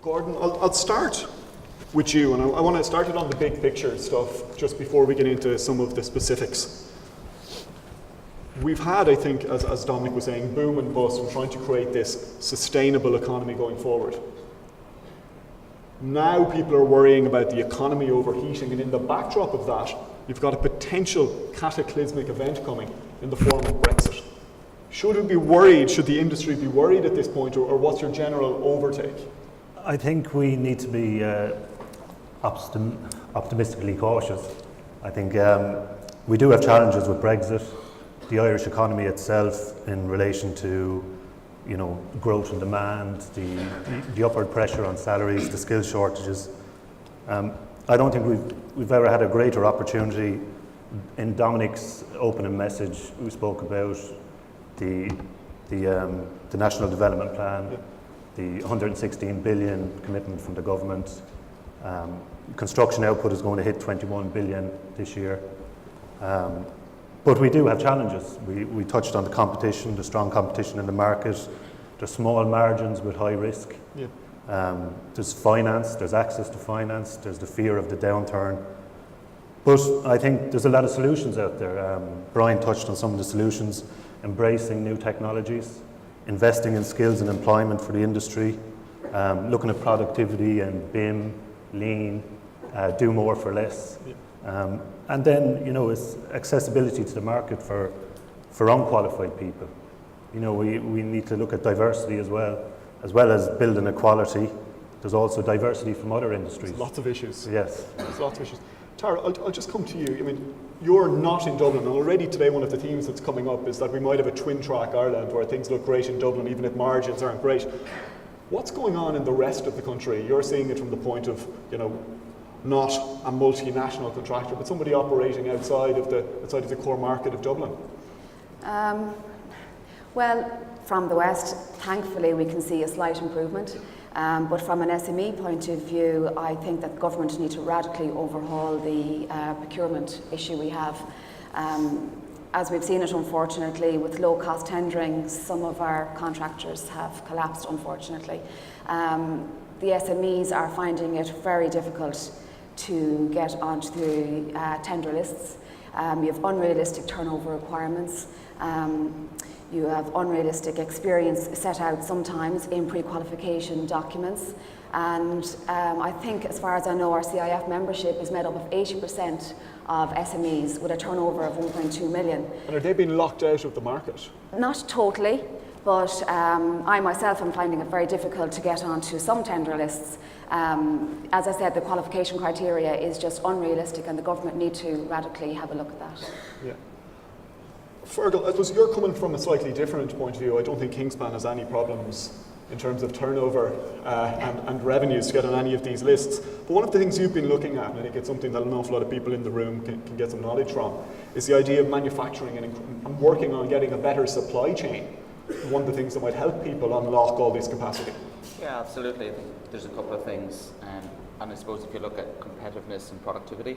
Gordon, I'll start with you, and I want to start it on the big picture stuff just before we get into some of the specifics. We've had, I think, as Dominic was saying, boom and bust and trying to create this sustainable economy going forward. Now people are worrying about the economy overheating, and in the backdrop of that, you've got a potential cataclysmic event coming in the form of Brexit. Should we be worried, should the industry be worried at this point, or what's your general overtake? I think we need to be optimistically cautious. I think we do have challenges with Brexit, the Irish economy itself in relation to, growth and demand, the upward pressure on salaries, the skill shortages. I don't think we've ever had a greater opportunity. In Dominic's opening message, we spoke about the National Development Plan, the 116 billion commitment from the government. Construction output is going to hit 21 billion this year. But we do have challenges. We touched on the competition, the strong competition in the market. There's small margins with high risk. There's finance, there's access to finance, there's the fear of the downturn. But I think there's a lot of solutions out there. Brian touched on some of the solutions, embracing new technologies, investing in skills and employment for the industry, looking at productivity and BIM, lean, do more for less. And then, it's accessibility to the market for unqualified people. We need to look at diversity as well as building equality. There's also diversity from other industries. There's lots of issues. Yes. There's lots of issues. Tara, I'll just come to you. I mean, you're not in Dublin, and already today one of the themes that's coming up is that we might have a twin track Ireland where things look great in Dublin, even if margins aren't great. What's going on in the rest of the country? You're seeing it from the point of, not a multinational contractor, but somebody operating outside of the core market of Dublin. Well, from the west, thankfully, we can see a slight improvement. But from an SME point of view, I think that government need to radically overhaul the procurement issue we have. As we've seen it, unfortunately, with low-cost tendering, some of our contractors have collapsed, unfortunately. The SMEs are finding it very difficult to get onto the tender lists. You have unrealistic turnover requirements. You have unrealistic experience set out sometimes in pre-qualification documents. And I think, as far as I know, our CIF membership is made up of 80% of SMEs with a turnover of 1.2 million. And are they being locked out of the market? Not totally, but I myself am finding it very difficult to get onto some tender lists. As I said, the qualification criteria is just unrealistic, and the government need to radically have a look at that. Yeah. Ferghal, I suppose you're coming from a slightly different point of view. I don't think Kingspan has any problems in terms of turnover and revenues to get on any of these lists. But one of the things you've been looking at, and I think it's something that an awful lot of people in the room can get some knowledge from, is the idea of manufacturing and working on getting a better supply chain. One of the things that might help people unlock all this capacity. Yeah, absolutely. I think there's a couple of things. And I suppose if you look at competitiveness and productivity,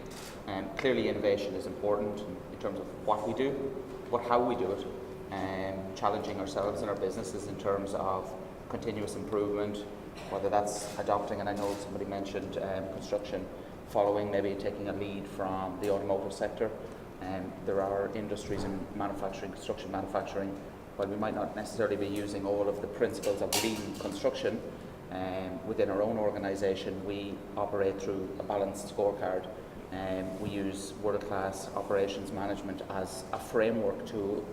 clearly innovation is important in terms of what we do, but how we do it, and challenging ourselves and our businesses in terms of continuous improvement, whether that's adopting, and I know somebody mentioned construction, following, maybe taking a lead from the automotive sector. There are industries in manufacturing, construction manufacturing, while we might not necessarily be using all of the principles of lean construction, within our own organisation, we operate through a balanced scorecard. We use world-class operations management as a framework tool.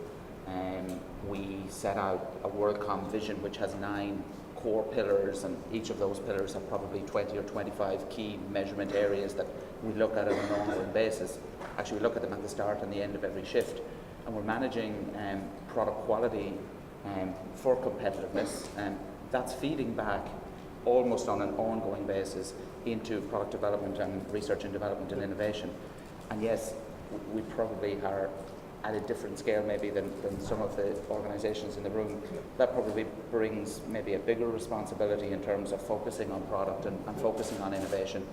We set out a WorldCom vision which has 9 core pillars, and each of those pillars have probably 20 or 25 key measurement areas that we look at on an ongoing basis. Actually, we look at them at the start and the end of every shift. And we're managing product quality for competitiveness, and that's feeding back almost on an ongoing basis into product development and research and development and innovation. And yes, we probably are at a different scale maybe than some of the organisations in the room. That probably brings maybe a bigger responsibility in terms of focusing on product and focusing on innovation.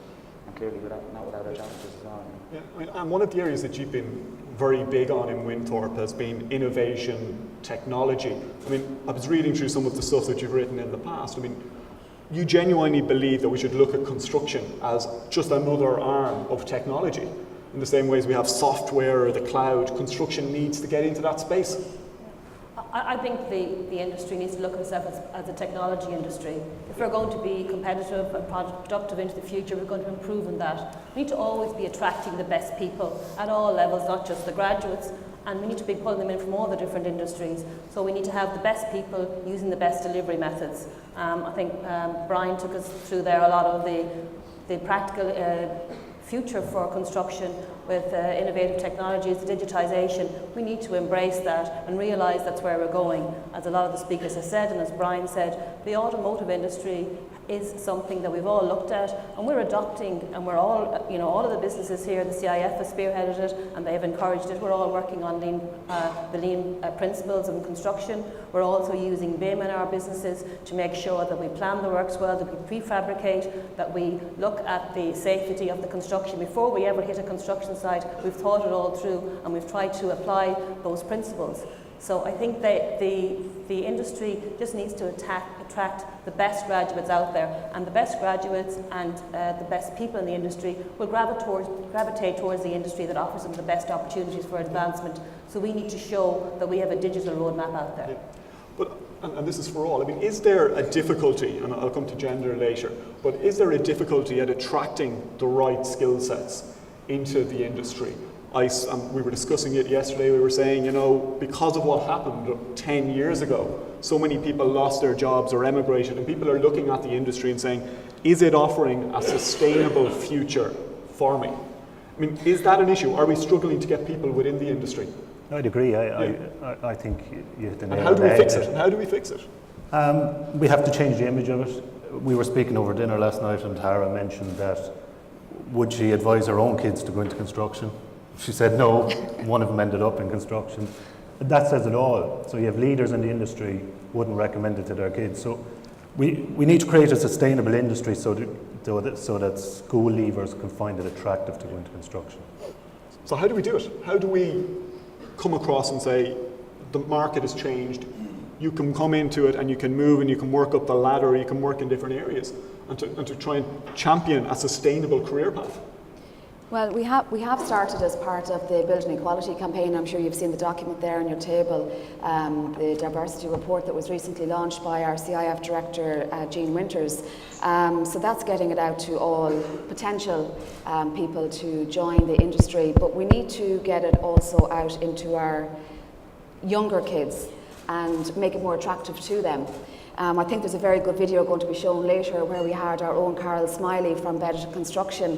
And clearly not without our challenges as well. Yeah, I mean, and one of the areas that you've been very big on in Wintrop has been innovation, technology. I mean, I was reading through some of the stuff that you've written in the past. I mean, you genuinely believe that we should look at construction as just another arm of technology. In the same way as we have software or the cloud, construction needs to get into that space. I think the industry needs to look at itself as a technology industry. If we're going to be competitive and productive into the future, we're going to improve on that. We need to always be attracting the best people at all levels, not just the graduates, and we need to be pulling them in from all the different industries. So we need to have the best people using the best delivery methods. I think Brian took us through there a lot of the practical future for construction with innovative technologies, digitisation. We need to embrace that and realise that's where we're going. As a lot of the speakers have said, and as Brian said, the automotive industry is something that we've all looked at, and we're adopting, and we're all, all of the businesses here, the CIF has spearheaded it, and they've encouraged it. We're all working on the lean principles of construction. We're also using BIM in our businesses to make sure that we plan the works well, that we prefabricate, that we look at the safety of the construction. Before we ever hit a construction site, we've thought it all through, and we've tried to apply those principles. So I think that the industry just needs to attract the best graduates out there, and the best graduates and the best people in the industry will gravitate towards the industry that offers them the best opportunities for advancement. So we need to show that we have a digital roadmap out there. Yeah. But, and this is for all, I mean, is there a difficulty, and I'll come to gender later, but is there a difficulty at attracting the right skill sets into the industry? We were discussing it yesterday, we were saying, because of what happened 10 years ago, so many people lost their jobs or emigrated, and people are looking at the industry and saying, is it offering a sustainable future for me? I mean, is that an issue? Are we struggling to get people within the industry? I'd agree. I think you hit the nail and how on do the we head. fix it? And how do we fix it? We have to change the image of it. We were speaking over dinner last night, and Tara mentioned that would she advise her own kids to go into construction? She said no. One of them ended up in construction. That says it all. So you have leaders in the industry wouldn't recommend it to their kids. So we need to create a sustainable industry so that school leavers can find it attractive to go into construction. So how do we do it? How do we come across and say the market has changed, you can come into it and you can move and you can work up the ladder, or you can work in different areas, and to try and champion a sustainable career path? Well, we have started as part of the Building Equality campaign. I'm sure you've seen the document there on your table, the diversity report that was recently launched by our CIF director, Jean Winters. So that's getting it out to all potential people to join the industry, but we need to get it also out into our younger kids and make it more attractive to them. I think there's a very good video going to be shown later where we had our own Carol Smiley from Bedded Construction.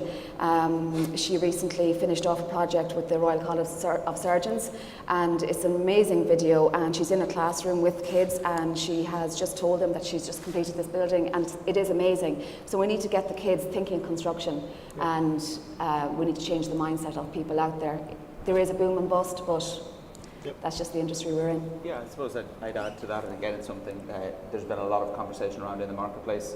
She recently finished off a project with the Royal College of Surgeons, and it's an amazing video, and she's in a classroom with kids and she has just told them that she's just completed this building, and it is amazing. So we need to get the kids thinking construction, and we need to change the mindset of people out there. There is a boom and bust, but that's just the industry we're in. Yeah, I suppose I'd add to that, and again, it's something that there's been a lot of conversation around in the marketplace.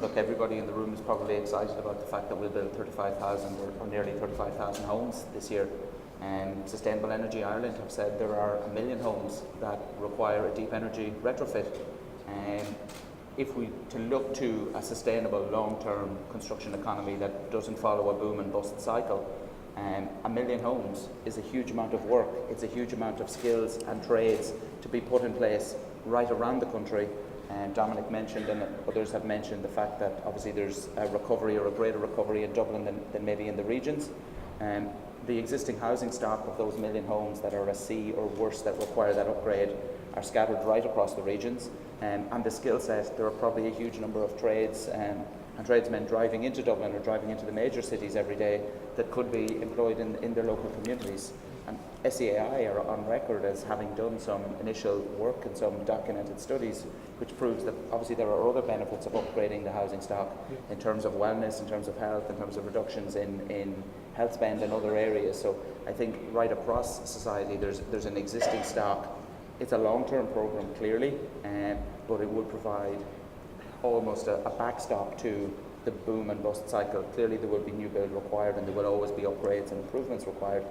Look, everybody in the room is probably excited about the fact that we'll build 35,000 or nearly 35,000 homes this year. And Sustainable Energy Ireland have said there are 1 million homes that require a deep energy retrofit. And if we to look to a sustainable long-term construction economy that doesn't follow a boom and bust cycle, 1 million homes is a huge amount of work. It's a huge amount of skills and trades to be put in place right around the country. Dominic mentioned, and others have mentioned, the fact that obviously there's a recovery or a greater recovery in Dublin than maybe in the regions. The existing housing stock of those 1 million homes that are a C or worse that require that upgrade are scattered right across the regions. And the skill set, there are probably a huge number of trades and tradesmen driving into Dublin or driving into the major cities every day that could be employed in their local communities. And SEAI are on record as having done some initial work and some documented studies which proves that obviously there are other benefits of upgrading the housing stock in terms of wellness, in terms of health, in terms of reductions in health spend and other areas. So I think right across society there's an existing stock. It's a long-term program clearly, but it would provide almost a backstop to the boom and bust cycle. Clearly there will be new build required and there will always be upgrades and improvements required,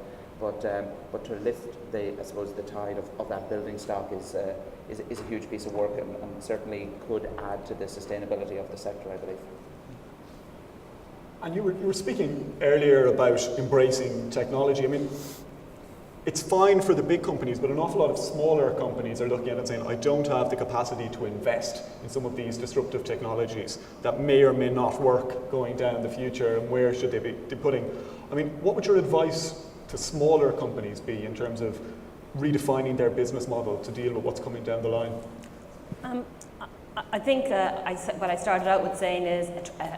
but to lift I suppose the tide of that building stock is a huge piece of work, and certainly could add to the sustainability of the sector, I believe. And you were speaking earlier about embracing technology. I mean, it's fine for the big companies, but an awful lot of smaller companies are looking at it and saying, I don't have the capacity to invest in some of these disruptive technologies that may or may not work going down the future, and where should they be putting? I mean, what would your advice to smaller companies be in terms of redefining their business model to deal with what's coming down the line? I think what I started out with saying is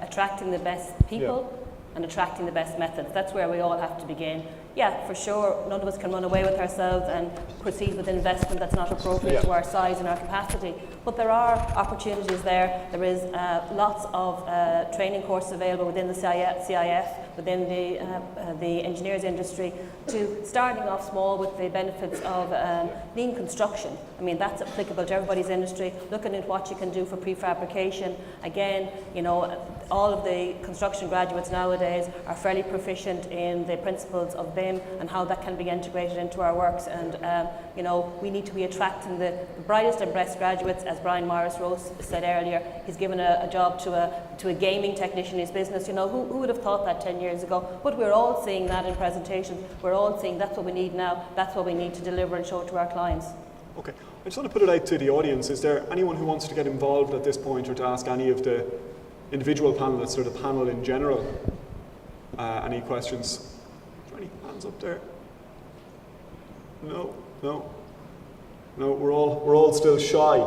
attracting the best people and attracting the best methods. That's where we all have to begin. Yeah, for sure, none of us can run away with ourselves and proceed with investment that's not appropriate to our size and our capacity. But there are opportunities there. There is lots of training courses available within the CIF, within the engineers industry, to starting off small with the benefits of lean construction. I mean, that's applicable to everybody's industry. Looking at what you can do for prefabrication. Again, you know, all of the construction graduates nowadays are fairly proficient in the principles of BIM and how that can be integrated into our works. And you know, we need to be attracting the brightest and best graduates. As Brian Morris-Rose said earlier, he's given a job to a gaming technician in his business. You know, who would have thought that 10 years ago? But we're all seeing that in presentations. We're all seeing that's what we need now. That's what we need to deliver and show to our clients. Okay, I just want to put it out to the audience. Is there anyone who wants to get involved at this point, or to ask any of the individual panelists or the panel in general any questions? Is there any hands up there? No, we're all still shy.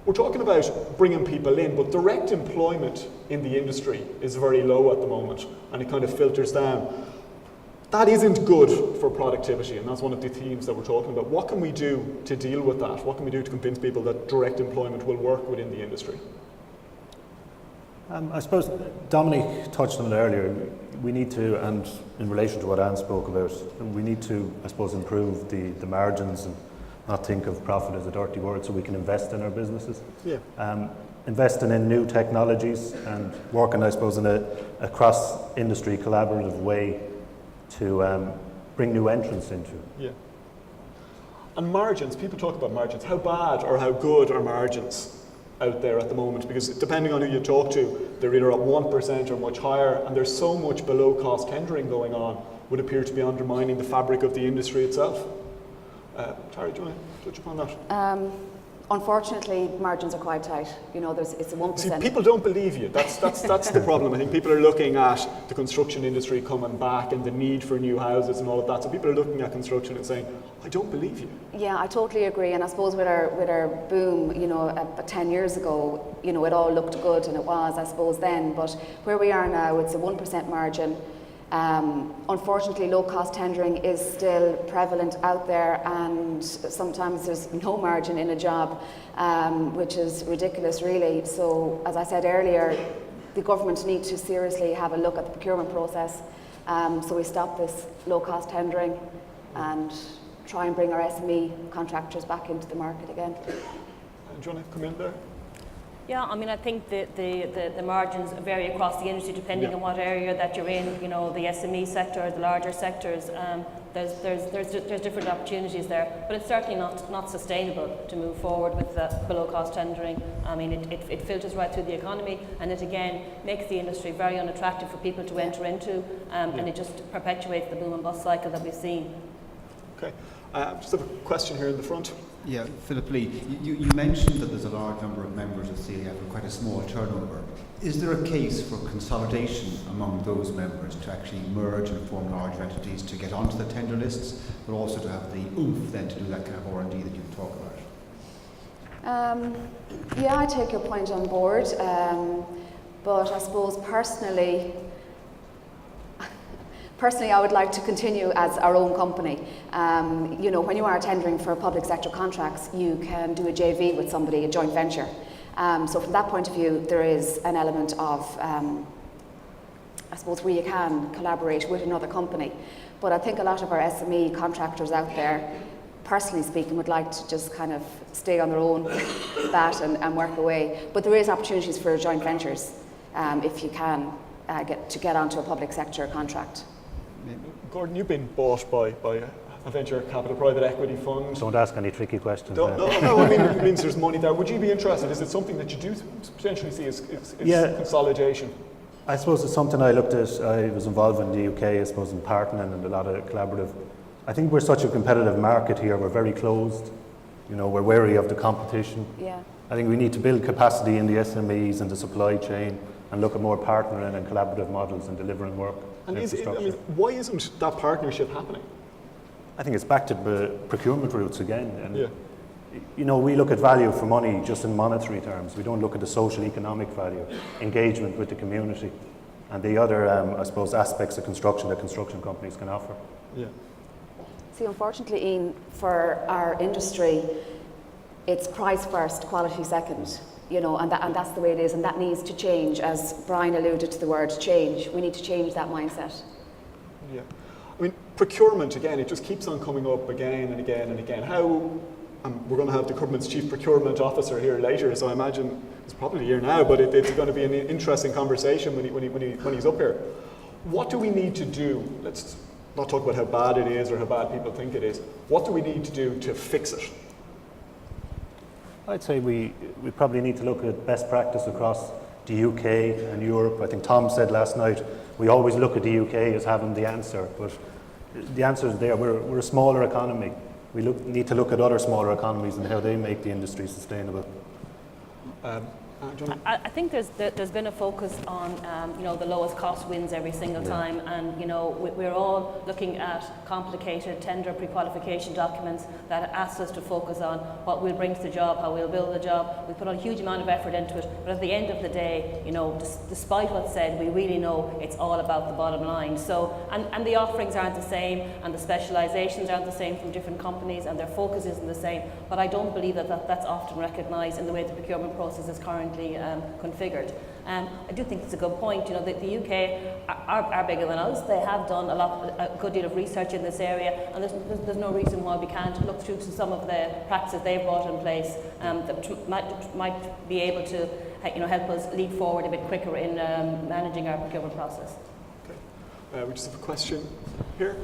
We're talking about bringing people in, but direct employment in the industry is very low at the moment, and it kind of filters down. That isn't good for productivity, and that's one of the themes that we're talking about. What can we do to deal with that? What can we do to convince people that direct employment will work within the industry? I suppose Dominic touched on it earlier. We need to, and in relation to what Anne spoke about, we need to, I suppose, improve the margins and not think of profit as a dirty word, so we can invest in our businesses. Yeah. Investing in new technologies and working, I suppose, in a cross-industry collaborative way to bring new entrants into. Yeah. And margins, people talk about margins. How bad or how good are margins out there at the moment? Because depending on who you talk to, they're either at 1% or much higher, and there's so much below cost tendering going on, would appear to be undermining the fabric of the industry itself. Tara, do you want to touch upon that? Unfortunately, margins are quite tight. You know, it's a 1%. See, people don't believe you. That's the problem. I think people are looking at the construction industry coming back and the need for new houses and all of that. So people are looking at construction and saying, I don't believe you. Yeah, I totally agree. And I suppose with our boom, you know, 10 years ago, you know, it all looked good, and it was, I suppose, then. But where we are now, it's a 1% margin. Unfortunately, low-cost tendering is still prevalent out there, and sometimes there's no margin in a job, which is ridiculous, really. So, as I said earlier, the government needs to seriously have a look at the procurement process, so we stop this low-cost tendering and try and bring our SME contractors back into the market again. Do you want to come in there? Yeah, I mean, I think the margins vary across the industry depending on what area that you're in. You know, the SME sector, the larger sectors, there's different opportunities there, but it's certainly not sustainable to move forward with the below cost tendering. I mean, it filters right through the economy, and it again makes the industry very unattractive for people to enter into, and it just perpetuates the boom and bust cycle that we've seen. Okay, just have a question here in the front. Yeah, Philip Lee, you mentioned that there's a large number of members of CIF with quite a small turnover. Is there a case for consolidation among those members to actually merge and form larger entities to get onto the tender lists, but also to have the oomph then to do that kind of R&D that you talk about? Yeah, I take your point on board, but I suppose personally, I would like to continue as our own company. You know, when you are tendering for public sector contracts, you can do a JV with somebody, a joint venture. So from that point of view, there is an element of, I suppose, where you can collaborate with another company. But I think a lot of our SME contractors out there, personally speaking, would like to just kind of stay on their own bat and work away. But there is opportunities for joint ventures if you can get onto a public sector contract. Gordon, you've been bought by a venture capital private equity fund. Don't ask any tricky questions. No, I mean, it means there's money there. Would you be interested? Is it something that you do potentially see as consolidation? I suppose it's something I looked at. I was involved in the UK, I suppose, in partnering and a lot of collaborative. I think we're such a competitive market here. We're very closed. We're wary of the competition. Yeah. I think we need to build capacity in the SMEs and the supply chain and look at more partnering and collaborative models and delivering work. And why isn't that partnership happening? I think it's back to procurement routes again. And we look at value for money just in monetary terms. We don't look at the social economic value, engagement with the community, and the other, I suppose, aspects of construction that construction companies can offer. Yeah. See, unfortunately, Ian, for our industry, it's price first, quality second. And that's the way it is, and that needs to change. As Brian alluded to the word change, we need to change that mindset. Yeah. I mean, procurement, again, it just keeps on coming up again and again and again. We're going to have the government's chief procurement officer here later, so I imagine it's probably here now, but it's going to be an interesting conversation when he's up here. What do we need to do? Let's not talk about how bad it is or how bad people think it is. What do we need to do to fix it? I'd say we probably need to look at best practice across the UK and Europe. I think Tom said last night, we always look at the UK as having the answer, but the answer is there. We're a smaller economy. We need to look at other smaller economies and how they make the industry sustainable. I think there's been a focus on the lowest cost wins every single time, and we're all looking at complicated tender pre-qualification documents that ask us to focus on what we'll bring to the job, how we'll build the job. We put a huge amount of effort into it, but at the end of the day, despite what's said, we really know it's all about the bottom line. So, and the offerings aren't the same, and the specializations aren't the same from different companies, and their focus isn't the same. But I don't believe that's often recognised in the way the procurement process is currently configured. I do think it's a good point. The UK are bigger than us. They have done a good deal of research in this area, and there's no reason why we can't look through to some of the practices they've brought in place that might be able to help us lead forward a bit quicker in managing our procurement process. Okay. We just have a question here.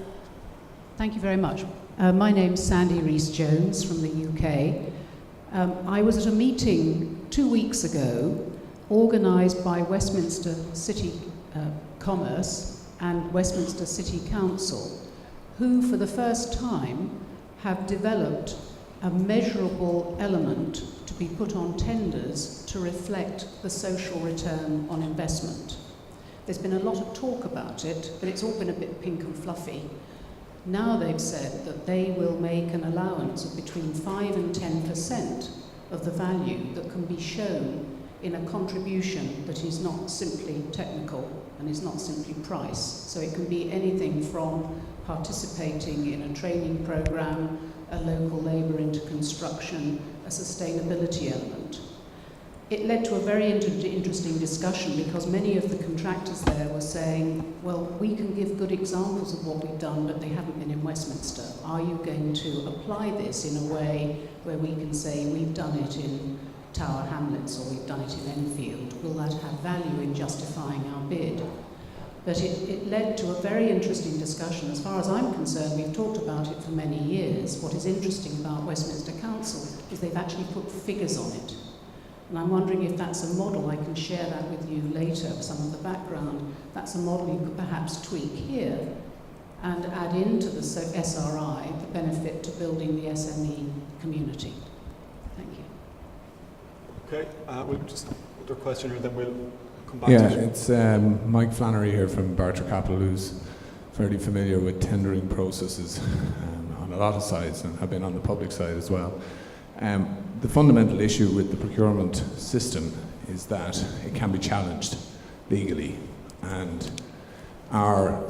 Thank you very much. My name's Sandy Rees-Jones from the UK. I was at a meeting 2 weeks ago organised by Westminster City Commerce and Westminster City Council, who for the first time have developed a measurable element to be put on tenders to reflect the social return on investment. There's been a lot of talk about it, but it's all been a bit pink and fluffy. Now they've said that they will make an allowance of between 5 and 10% of the value that can be shown in a contribution that is not simply technical and is not simply price. So it can be anything from participating in a training program, a local labour into construction, a sustainability element. It led to a very interesting discussion because many of the contractors there were saying, well, we can give good examples of what we've done, but they haven't been in Westminster. Are you going to apply this in a way where we can say we've done it in Tower Hamlets or we've done it in Enfield? Will that have value in justifying our bid? But it led to a very interesting discussion. As far as I'm concerned, we've talked about it for many years. What is interesting about Westminster Council is they've actually put figures on it. And I'm wondering if that's a model, I can share that with you later, some of the background. That's a model you could perhaps tweak here and add into the SRI the benefit to building the SME community. Thank you. Okay, we'll just another question here, then we'll come back to it. It's Mike Flannery here from Barter Capital, who's fairly familiar with tendering processes on a lot of sides and have been on the public side as well. The fundamental issue with the procurement system is that it can be challenged legally, and our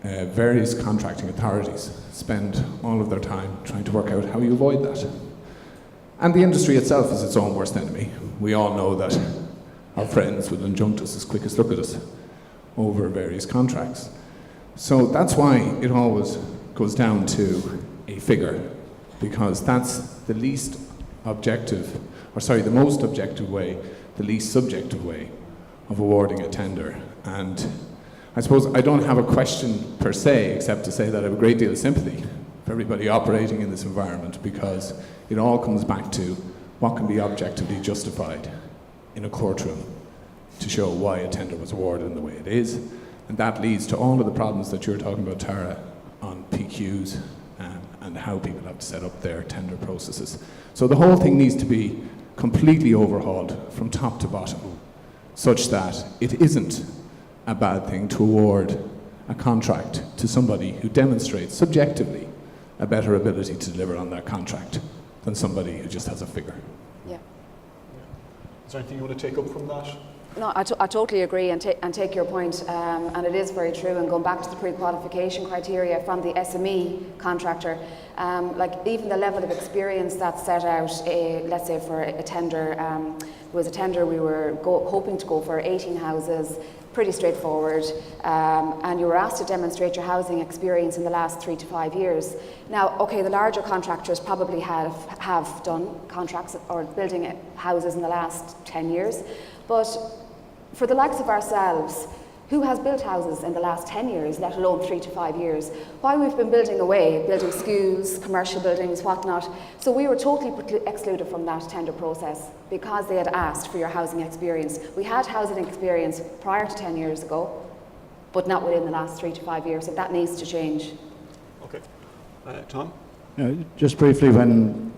various contracting authorities spend all of their time trying to work out how you avoid that. And the industry itself is its own worst enemy. We all know that our friends will injunct us as quick as look at us over various contracts. So that's why it always goes down to a figure, because that's the least objective, the most objective way, the least subjective way of awarding a tender. And I suppose I don't have a question per se, except to say that I have a great deal of sympathy for everybody operating in this environment, because it all comes back to what can be objectively justified in a courtroom to show why a tender was awarded in the way it is. And that leads to all of the problems that you're talking about, Tara, on PQs and how people have to set up their tender processes. So the whole thing needs to be completely overhauled from top to bottom, such that it isn't a bad thing to award a contract to somebody who demonstrates subjectively a better ability to deliver on that contract than somebody who just has a figure. Yeah. Is there anything you want to take up from that? No, I totally agree and take your point, and it is very true. And going back to the pre-qualification criteria from the SME contractor, like even the level of experience that's set out, let's say for a tender, there was a tender we were hoping to go for 18 houses, pretty straightforward, and you were asked to demonstrate your housing experience in the last 3 to 5 years. Now, okay, the larger contractors probably have done contracts or building houses in the last 10 years, but for the likes of ourselves, who has built houses in the last 10 years, let alone 3 to 5 years? While we've been building away, building schools, commercial buildings, whatnot, so we were totally excluded from that tender process because they had asked for your housing experience. We had housing experience prior to 10 years ago, but not within the last 3 to 5 years, so that needs to change. Okay. Tom? Just briefly, when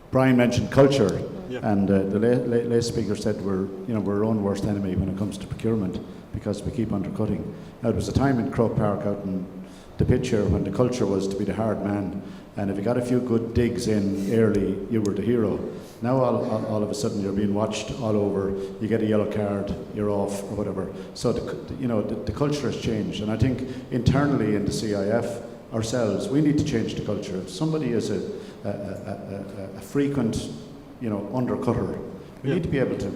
Brian mentioned culture, Yeah. and the last speaker said we're our own worst enemy when it comes to procurement because we keep undercutting. Now, there was a time in Croke Park out in the picture when the culture was to be the hard man, and if you got a few good digs in early, you were the hero. Now all of a sudden you're being watched all over. You get a yellow card, you're off, or whatever. So the culture has changed, and I think internally in the CIF ourselves, we need to change the culture. If somebody is a frequent undercutter, we need to be able to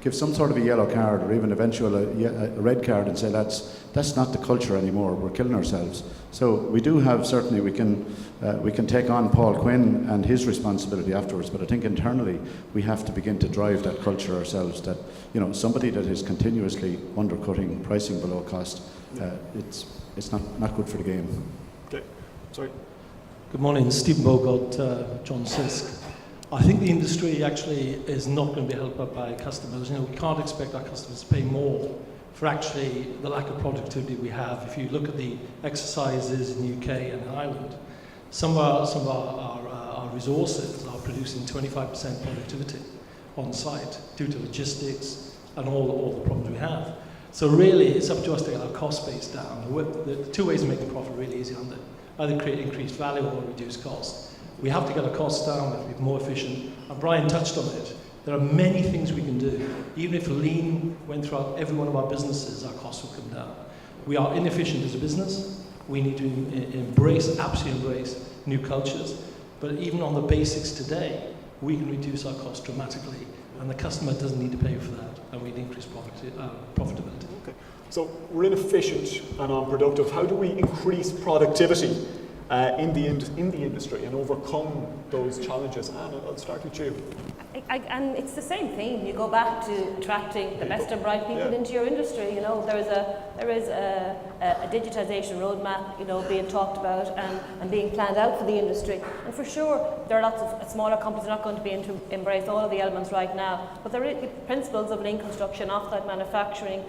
give some sort of a yellow card or even eventually a red card and say that's not the culture anymore, we're killing ourselves. So we do have, certainly we can take on Paul Quinn and his responsibility afterwards, but I think internally we have to begin to drive that culture ourselves, that somebody that is continuously undercutting, pricing below cost, it's not good for the game. Okay, sorry. Good morning, Stephen Bogart, John Sisk. I think the industry actually is not going to be helped by customers. We can't expect our customers to pay more for actually the lack of productivity we have. If you look at the exercises in the UK and Ireland, some of our resources are producing 25% productivity on site due to logistics and all the problems we have. So really, it's up to us to get our cost base down. The two ways of making profit are really easy, aren't they? Either create increased value or reduce costs. We have to get our costs down, we have to be more efficient. And Brian touched on it. There are many things we can do. Even if lean went throughout every one of our businesses, our costs will come down. We are inefficient as a business. We need to absolutely embrace new cultures. But even on the basics today, we can reduce our costs dramatically, and the customer doesn't need to pay for that, and we increase profitability. Okay. So we're inefficient and unproductive. How do we increase productivity in the industry and overcome those challenges? Anne, I'll start with you. And it's the same theme. You go back to attracting the best and bright people into your industry. There is a digitization roadmap, being talked about and being planned out for the industry. And for sure, there are lots of smaller companies that are not going to be able to embrace all of the elements right now. But the principles of lean construction, off-site manufacturing,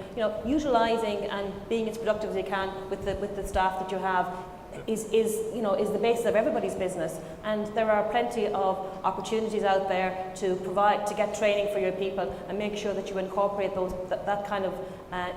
utilising and being as productive as you can with the staff that you have, is the basis of everybody's business, and there are plenty of opportunities out there to get training for your people and make sure that you incorporate that kind of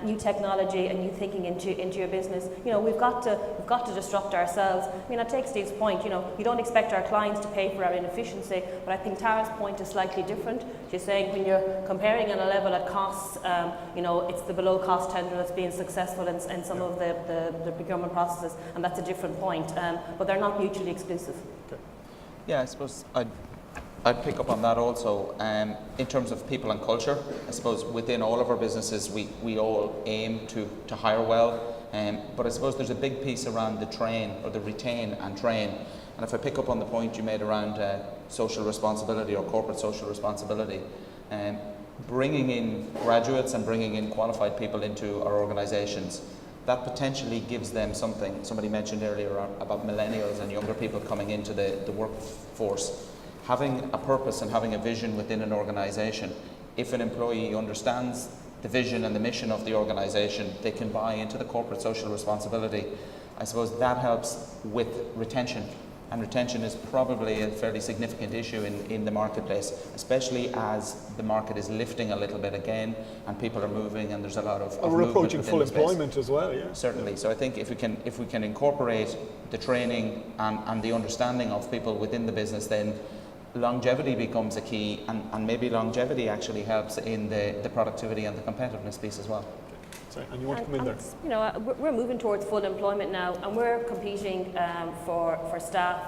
new technology and new thinking into your business. We've got to disrupt ourselves. I take Steve's point. You don't expect our clients to pay for our inefficiency, but I think Tara's point is slightly different. She's saying when you're comparing on a level at costs, it's the below cost tender that's being successful in some of the procurement processes, and that's a different point. But they're not mutually exclusive. Okay. Yeah, I suppose I'd pick up on that also. In terms of people and culture, I suppose within all of our businesses, we all aim to hire well. But I suppose there's a big piece around the retain and train. And if I pick up on the point you made around social responsibility or corporate social responsibility, bringing in graduates and bringing in qualified people into our organisations, that potentially gives them something. Somebody mentioned earlier about millennials and younger people coming into the workforce. Having a purpose and having a vision within an organisation, if an employee understands the vision and the mission of the organisation, they can buy into the corporate social responsibility. I suppose that helps with retention. And retention is probably a fairly significant issue in the marketplace, especially as the market is lifting a little bit again and people are moving and there's a lot of we're movement approaching within full the space. employment as well, yeah. Certainly. So I think if we can incorporate the training and the understanding of people within the business, then longevity becomes a key, and maybe longevity actually helps in the productivity and the competitiveness piece as well. Sorry, and you want to come in there? You know, we're moving towards full employment now, and we're competing for staff,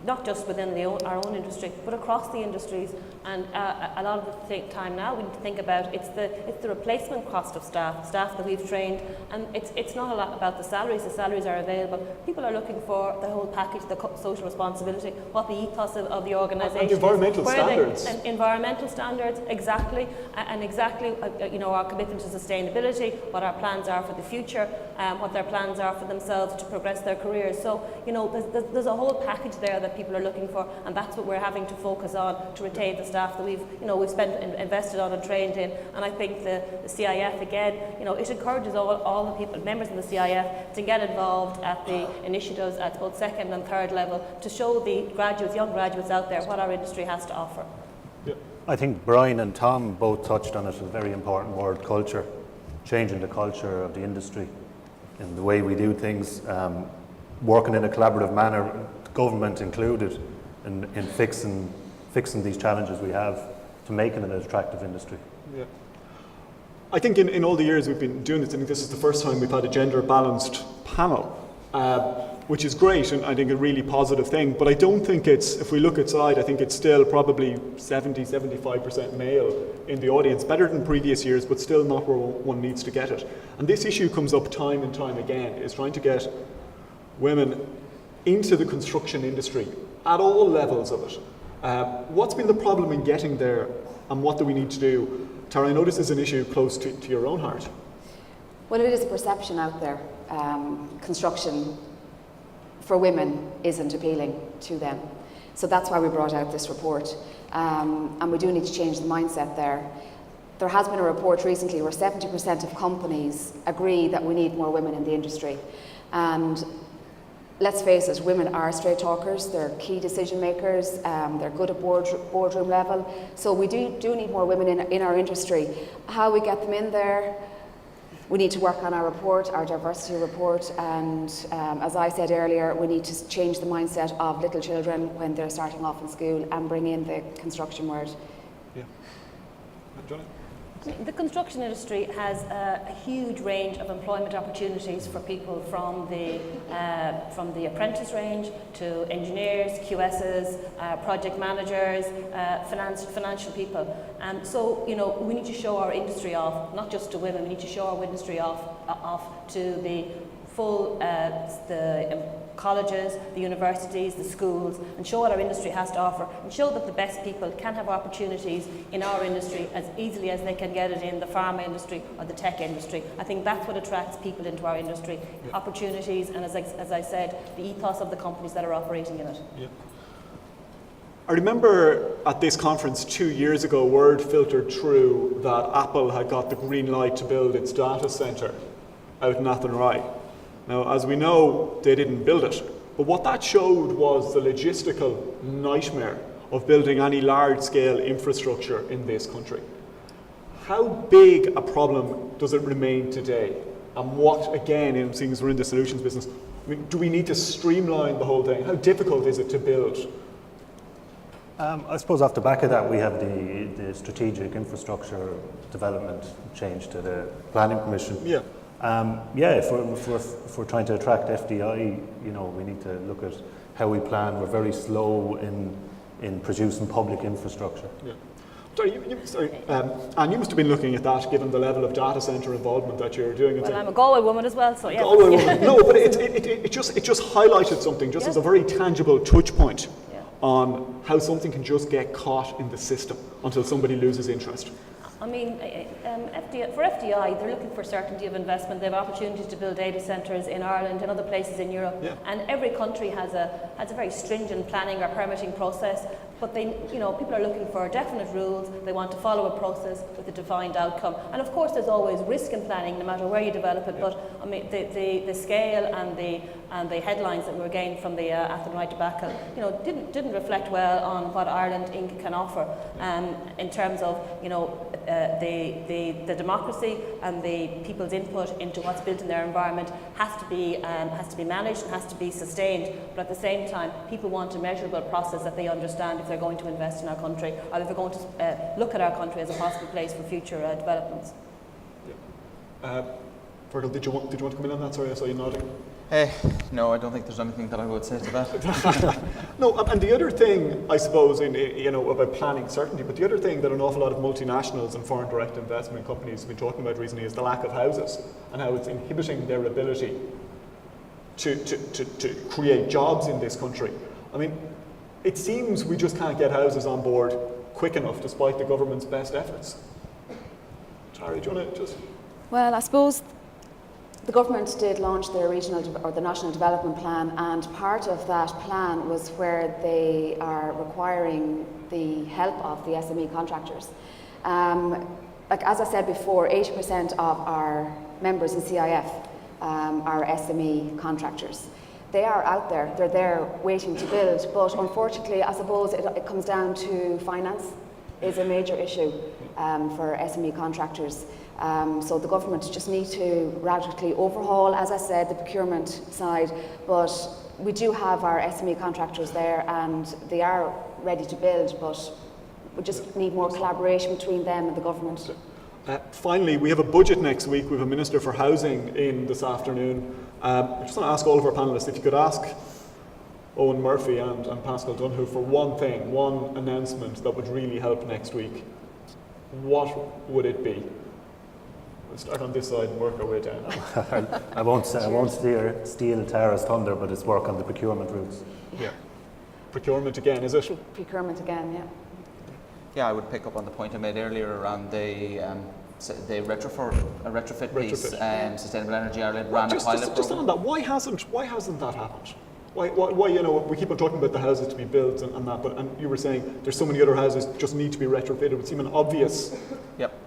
not just within our own industry, but across the industries. And a lot of the time now we need to think about it's the replacement cost of staff that we've trained, and it's not a lot about the salaries. The salaries are available. People are looking for the whole package, the social responsibility, what the ethos of the organisation. And environmental standards. Environmental standards, exactly, and exactly you know, our commitment to sustainability, what our plans are for the future, what their plans are for themselves to progress their careers. So you know, there's a whole package there that people are looking for, and that's what we're having to focus on to retain the staff that we've invested on and trained in. And I think the CIF, again, you know, it encourages all the people, members of the CIF, to get involved at the initiatives at both second and third level to show the graduates, young graduates out there, what our industry has to offer. Yeah. I think Brian and Tom both touched on it, a very important word, culture, changing the culture of the industry and the way we do things, working in a collaborative manner, government included, in fixing these challenges we have to make it an attractive industry. Yeah. I think in all the years we've been doing this, I think this is the first time we've had a gender balanced panel, which is great and I think a really positive thing. But I don't think if we look outside, I think it's still probably 70-75% male in the audience, better than previous years, but still not where one needs to get it. And this issue comes up time and time again, is trying to get women into the construction industry at all levels of it. What's been the problem in getting there, and what do we need to do? Tara, I know this is an issue close to your own heart. Well, it is a perception out there. Construction for women isn't appealing to them. So that's why we brought out this report. And we do need to change the mindset there. There has been a report recently where 70% of companies agree that we need more women in the industry. And let's face it, women are straight talkers, they're key decision makers, they're good at boardroom level. So we do need more women in our industry. How we get them in there, we need to work on our report, our diversity report, and as I said earlier, we need to change the mindset of little children when they're starting off in school and bring in the construction word. Yeah. Johnny? The construction industry has a huge range of employment opportunities for people from the apprentice range to engineers, QSs, project managers, financial people. And so, you know, we need to show our industry off, not just to women, we need to show our industry off to the full, the colleges, the universities, the schools, and show what our industry has to offer, and show that the best people can have opportunities in our industry as easily as they can get it in the pharma industry or the tech industry. I think that's what attracts people into our industry, opportunities, and as I said, the ethos of the companies that are operating in it. Yeah. I remember at this conference 2 years ago, word filtered through that Apple had got the green light to build its data centre out in Athenry. Now, as we know, they didn't build it, but what that showed was the logistical nightmare of building any large-scale infrastructure in this country. How big a problem does it remain today? And what, again, seeing as we're in the solutions business, I mean, do we need to streamline the whole thing? How difficult is it to build? I suppose off the back of that, we have the strategic infrastructure development change to the planning permission. Yeah. If we're trying to attract FDI, you know, we need to look at how we plan. We're very slow in producing public infrastructure. Yeah. Anne, you must have been looking at that, given the level of data centre involvement that you're doing. Well, I'm a Galway woman as well, so yeah. Galway woman. No, but it just highlighted something, just as a very tangible touch point on how something can just get caught in the system until somebody loses interest. I mean, for FDI, they're looking for certainty of investment. They have opportunities to build data centres in Ireland and other places in Europe. Yeah. And every country has a very stringent planning or permitting process. But people are looking for definite rules. They want to follow a process with a defined outcome. And of course, there's always risk in planning, no matter where you develop it. Yeah. But I mean, the scale and the headlines that were gained from the Athenry debacle, didn't reflect well on what Ireland Inc. can offer in terms of the democracy and the people's input into what's built in their environment has to be managed and has to be sustained. But at the same time, people want a measurable process that they understand if they're going to invest in our country, or if they're going to look at our country as a possible place for future developments. Yeah. Ferghal, did you want to come in on that? Sorry, I saw you nodding. No, I don't think there's anything that I would say to that. No, and the other thing, I suppose, about planning certainty, but the other thing that an awful lot of multinationals and foreign direct investment companies have been talking about recently is the lack of houses and how it's inhibiting their ability to create jobs in this country. I mean, it seems we just can't get houses on board quick enough despite the government's best efforts. Tara, do you want to just... Well, I suppose the government did launch their the National Development Plan, and part of that plan was where they are requiring the help of the SME contractors. As I said before, 80% of our members in CIF are SME contractors. They are out there, they're there waiting to build, but unfortunately, I suppose it comes down to finance is a major issue for SME contractors. So the government just need to radically overhaul, as I said, the procurement side, but we do have our SME contractors there and they are ready to build, but we just need more collaboration between them and the government. Finally, we have a budget next week. We have a Minister for Housing in this afternoon. I just want to ask all of our panellists if you could ask Owen Murphy and Pascal Donoghue for one announcement that would really help next week. What would it be? We'll start on this side and work our way down. I won't steal Tara's thunder, but it's work on the procurement routes. Yeah. Procurement again, is it? Procurement again, yeah. Yeah, I would pick up on the point I made earlier around the retrofit piece. Sustainable Energy Ireland ran a pilot program. Just on that, why hasn't that happened? Why we keep on talking about the houses to be built and that, but you were saying there's so many other houses just need to be retrofitted. It would seem an obvious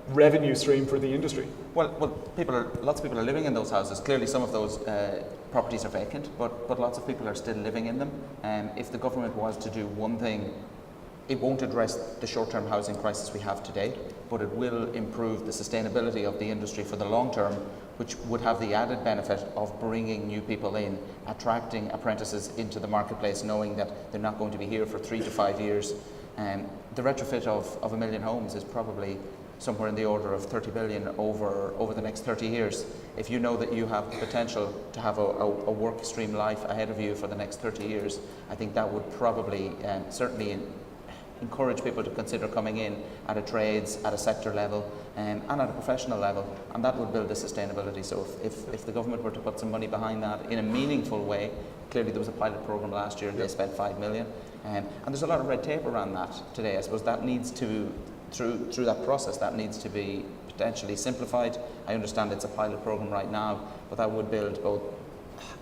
revenue stream for the industry. Well, lots of people are living in those houses. Clearly, some of those properties are vacant, but lots of people are still living in them. If the government was to do one thing, it won't address the short-term housing crisis we have today, but it will improve the sustainability of the industry for the long term, which would have the added benefit of bringing new people in, attracting apprentices into the marketplace, knowing that they're not going to be here for 3 to 5 years. The retrofit of 1 million homes is probably somewhere in the order of 30 billion over the next 30 years. If you know that you have the potential to have a work stream life ahead of you for the next 30 years, I think that would probably certainly encourage people to consider coming in at a trades, at a sector level, and at a professional level, and that would build the sustainability. So if the government were to put some money behind that in a meaningful way, clearly there was a pilot programme last year and they spent 5 million, and there's a lot of red tape around that today. I suppose that needs to, through that process, that needs to be potentially simplified. I understand it's a pilot programme right now, but that would build both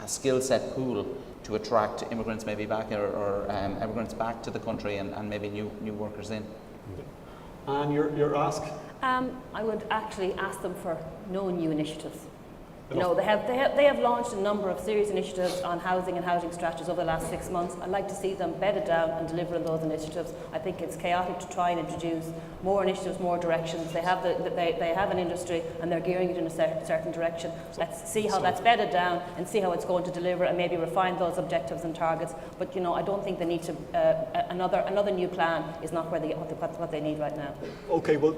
a skill set pool to attract immigrants maybe back or immigrants back to the country and maybe new workers in. And your ask? I would actually ask them for no new initiatives. They have launched a number of serious initiatives on housing and housing strategies over the last 6 months. I'd like to see them bedded down and deliver on those initiatives. I think it's chaotic to try and introduce more initiatives, more directions. They have an industry and they're gearing it in a certain direction. Let's see how that's bedded down and see how it's going to deliver and maybe refine those objectives and targets. But I don't think they need to. Another new plan is not what they need right now. Okay, well,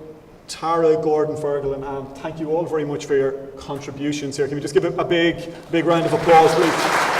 Tara, Gordon, Ferghal and Anne, thank you all very much for your contributions here. Can we just give a big round of applause, please?